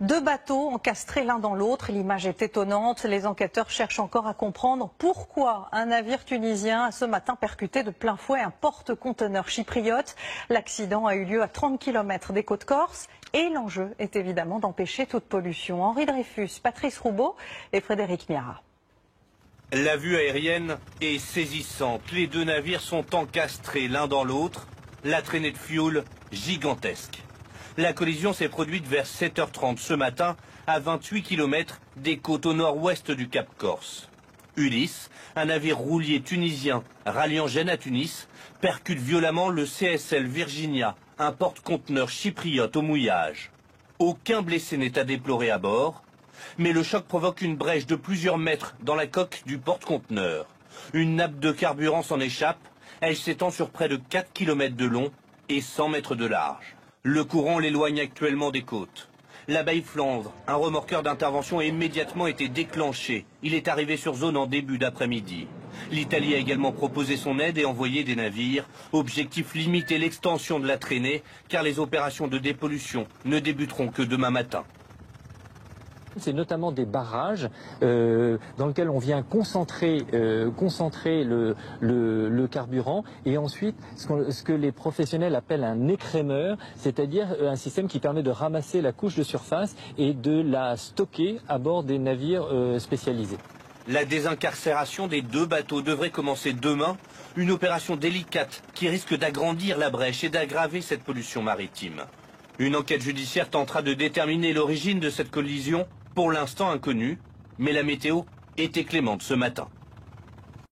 Deux bateaux encastrés l'un dans l'autre, l'image est étonnante. Les enquêteurs cherchent encore à comprendre pourquoi un navire tunisien a ce matin percuté de plein fouet un porte-conteneur chypriote. L'accident a eu lieu à 30 km des côtes corses et l'enjeu est évidemment d'empêcher toute pollution. Henri Dreyfus, Patrice Roubaud et Frédéric Miara. La vue aérienne est saisissante. Les deux navires sont encastrés l'un dans l'autre. La traînée de fioul gigantesque. La collision s'est produite vers 7h30 ce matin, à 28 km des côtes au nord-ouest du Cap Corse. Ulysse, un navire roulier tunisien ralliant Gênes à Tunis, percute violemment le CSL Virginia, un porte-conteneur chypriote au mouillage. Aucun blessé n'est à déplorer à bord, mais le choc provoque une brèche de plusieurs mètres dans la coque du porte-conteneur. Une nappe de carburant s'en échappe, elle s'étend sur près de 4 km de long et 100 mètres de large. Le courant l'éloigne actuellement des côtes. La baille Flandre, un remorqueur d'intervention a immédiatement été déclenché. Il est arrivé sur zone en début d'après-midi. L'Italie a également proposé son aide et envoyé des navires. Objectif limiter l'extension de la traînée, car les opérations de dépollution ne débuteront que demain matin. C'est notamment des barrages dans lesquels on vient concentrer le carburant et ensuite ce que les professionnels appellent un écrémeur, c'est-à-dire un système qui permet de ramasser la couche de surface et de la stocker à bord des navires spécialisés. La désincarcération des deux bateaux devrait commencer demain, une opération délicate qui risque d'agrandir la brèche et d'aggraver cette pollution maritime. Une enquête judiciaire tentera de déterminer l'origine de cette collision, pour l'instant inconnue, mais la météo était clémente ce matin.